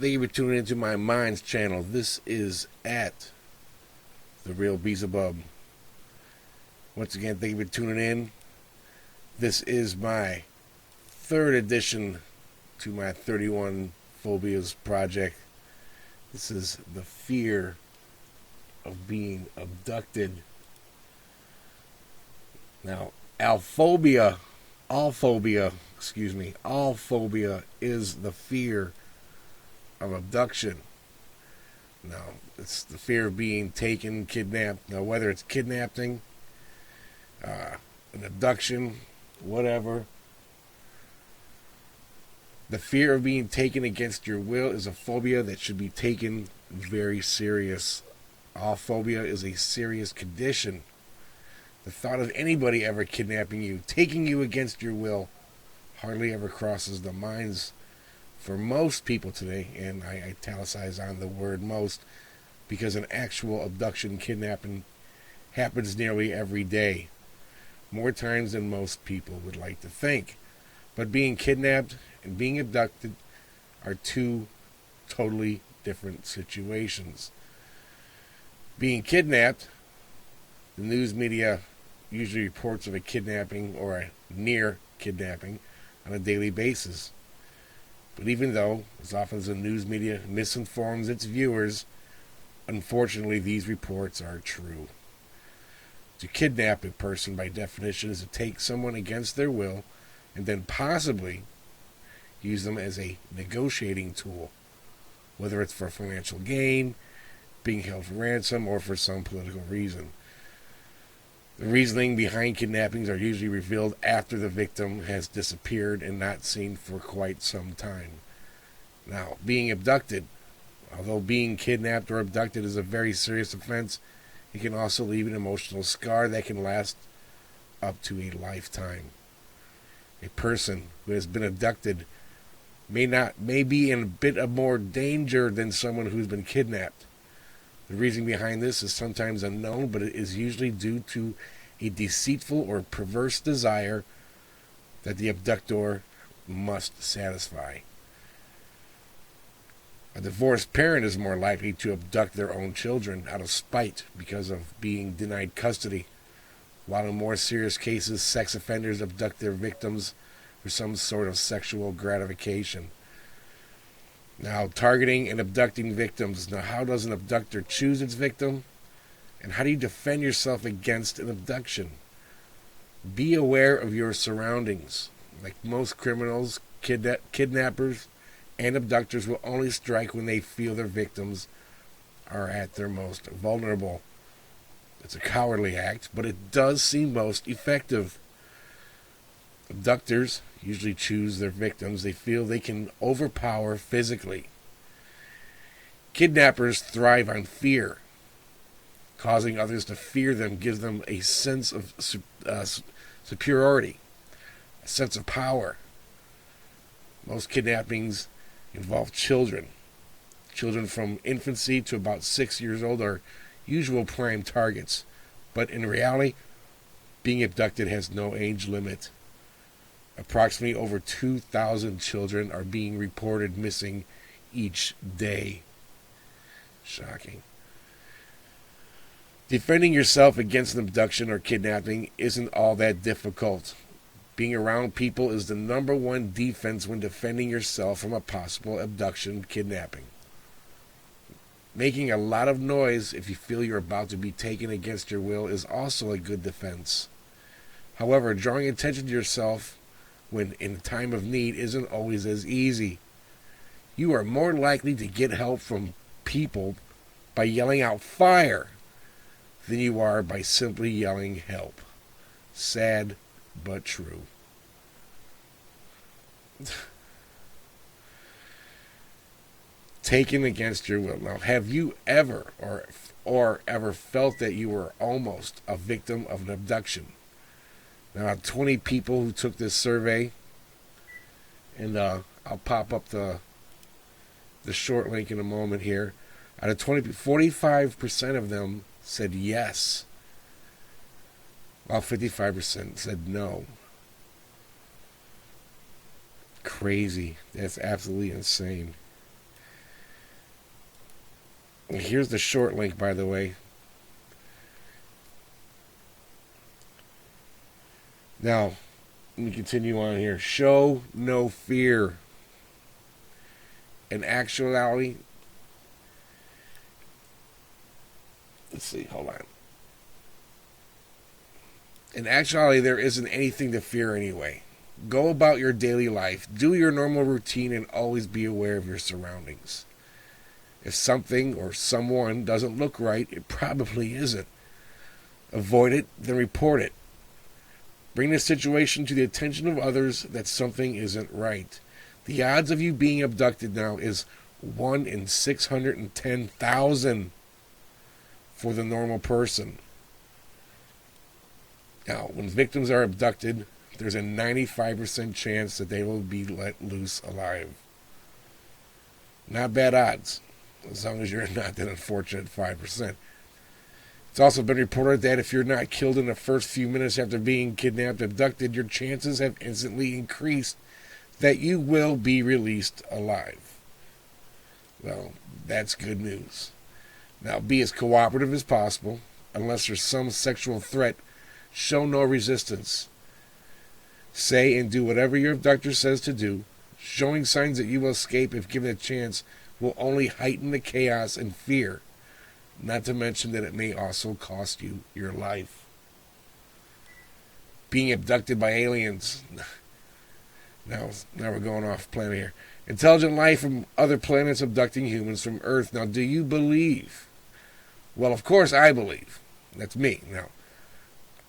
Thank you for tuning into my Minds channel. This is at The Real Beelzebub. Once again, thank you for tuning in. This is my third edition to my 31 Phobias project. This is the fear of being abducted. Now, ALLPHOBIA is the fear of abduction. Now, it's the fear of being taken, kidnapped. Now, whether it's kidnapping, an abduction, whatever, the fear of being taken against your will is a phobia that should be taken very serious. ALLPHOBIA is a serious condition. The thought of anybody ever kidnapping you, taking you against your will, hardly ever crosses the minds for most people today, and I italicize on the word most, because an actual abduction, kidnapping happens nearly every day, more times than most people would like to think. But being kidnapped and being abducted are two totally different situations. Being kidnapped, the news media usually reports of a kidnapping or a near kidnapping on a daily basis. But even though, as often as the news media misinforms its viewers, unfortunately these reports are true. To kidnap a person, by definition, is to take someone against their will and then possibly use them as a negotiating tool, whether it's for financial gain, being held for ransom, or for some political reason. The reasoning behind kidnappings are usually revealed after the victim has disappeared and not seen for quite some time. Now, being abducted, although being kidnapped or abducted is a very serious offense, it can also leave an emotional scar that can last up to a lifetime. A person who has been abducted may be in a bit of more danger than someone who's been kidnapped. The reason behind this is sometimes unknown, but it is usually due to a deceitful or perverse desire that the abductor must satisfy. A divorced parent is more likely to abduct their own children out of spite because of being denied custody, while in more serious cases, sex offenders abduct their victims for some sort of sexual gratification. Now, targeting and abducting victims. Now, how does an abductor choose its victim? And how do you defend yourself against an abduction? Be aware of your surroundings. Like most criminals, kidnappers and abductors will only strike when they feel their victims are at their most vulnerable. It's a cowardly act, but it does seem most effective. Abductors usually choose their victims they feel they can overpower physically. Kidnappers thrive on fear. Causing others to fear them gives them a sense of superiority, a sense of power. Most kidnappings involve children. Children from infancy to about 6 years old are usual prime targets. But in reality, being abducted has no age limit. Approximately over 2,000 children are being reported missing each day. Shocking. Defending yourself against an abduction or kidnapping isn't all that difficult. Being around people is the number one defense when defending yourself from a possible abduction, kidnapping. Making a lot of noise if you feel you're about to be taken against your will is also a good defense. However, drawing attention to yourself when in a time of need isn't always as easy. You are more likely to get help from people by yelling out fire than you are by simply yelling help. Sad but true. Taken against your will. Now, have you ever or ever felt that you were almost a victim of an abduction? Now, 20 people who took this survey, and I'll pop up the short link in a moment here. Out of 20, 45% of them said yes, while 55% said no. Crazy. That's absolutely insane. Here's the short link, by the way. Now, let me continue on here. Show no fear. In actuality, let's see, hold on. In actuality, there isn't anything to fear anyway. Go about your daily life, do your normal routine, and always be aware of your surroundings. If something or someone doesn't look right, it probably isn't. Avoid it, then report it. Bring the situation to the attention of others that something isn't right. The odds of you being abducted now is 1 in 610,000 for the normal person. Now, when victims are abducted, there's a 95% chance that they will be let loose alive. Not bad odds, as long as you're not that unfortunate 5%. It's also been reported that if you're not killed in the first few minutes after being kidnapped, abducted, your chances have instantly increased that you will be released alive. Well, that's good news. Now, be as cooperative as possible. Unless there's some sexual threat, show no resistance. Say and do whatever your abductor says to do. Showing signs that you will escape if given a chance will only heighten the chaos and fear. Not to mention that it may also cost you your life. Being abducted by aliens. Now we're going off planet here. Intelligent life from other planets abducting humans from Earth. Now, do you believe? Well, of course I believe. That's me. Now,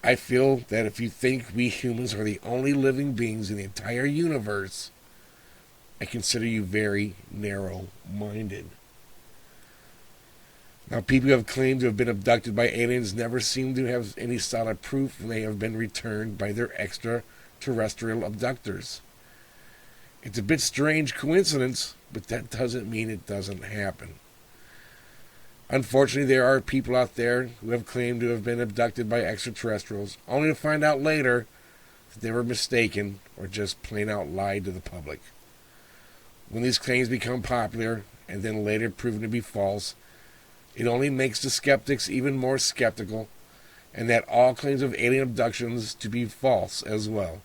I feel that if you think we humans are the only living beings in the entire universe, I consider you very narrow-minded. Now, people who have claimed to have been abducted by aliens never seem to have any solid proof they have been returned by their extraterrestrial abductors. It's a bit strange coincidence, but that doesn't mean it doesn't happen. Unfortunately, there are people out there who have claimed to have been abducted by extraterrestrials, only to find out later that they were mistaken or just plain out lied to the public. When these claims become popular and then later proven to be false, it only makes the skeptics even more skeptical, and that all claims of alien abductions to be false as well,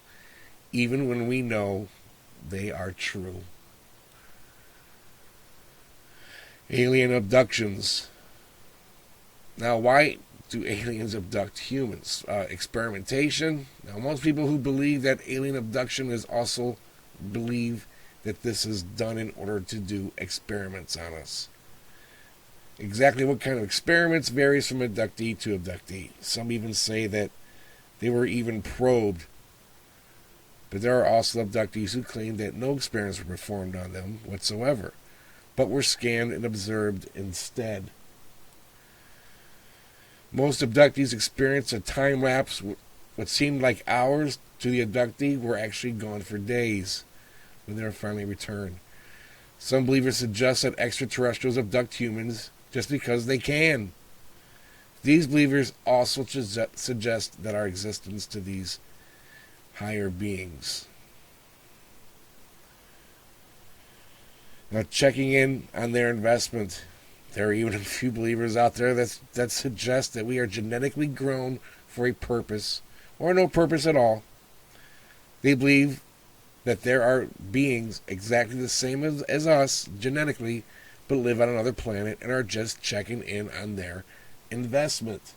even when we know they are true. Alien abductions. Now, why do aliens abduct humans? Experimentation. Now, most people who believe that alien abduction is also believe that this is done in order to do experiments on us. Exactly what kind of experiments varies from abductee to abductee. Some even say that they were even probed. But there are also abductees who claim that no experiments were performed on them whatsoever, but were scanned and observed instead. Most abductees experienced a time lapse. What seemed like hours to the abductee were actually gone for days when they were finally returned. Some believers suggest that extraterrestrials abduct humans just because they can. These believers also suggest that our existence to these higher beings. Now, checking in on their investment, there are even a few believers out there that suggest that we are genetically grown for a purpose, or no purpose at all. They believe that there are beings exactly the same as us genetically, but live on another planet and are just checking in on their investment.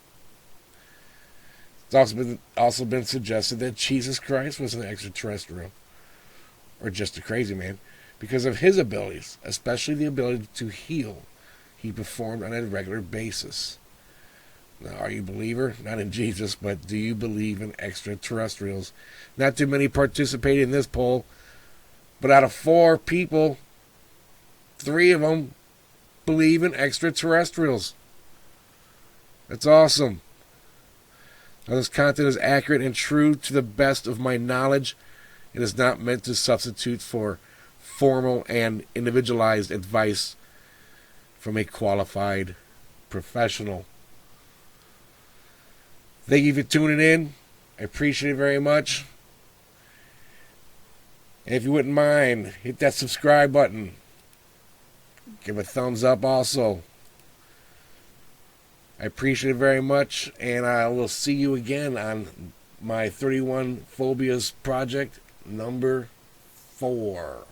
It's also been suggested that Jesus Christ was an extraterrestrial, or just a crazy man, because of his abilities, especially the ability to heal he performed on a regular basis. Now, are you a believer? Not in Jesus, but do you believe in extraterrestrials? Not too many participated in this poll, but out of 4 people, 3 of them believe in extraterrestrials. That's awesome. Now, this content is accurate and true to the best of my knowledge. It is not meant to substitute for formal and individualized advice from a qualified professional. Thank you for tuning in. I appreciate it very much. And if you wouldn't mind, hit that subscribe button. Give a thumbs up also. I appreciate it very much, and I will see you again on my 31 Phobias project number 4.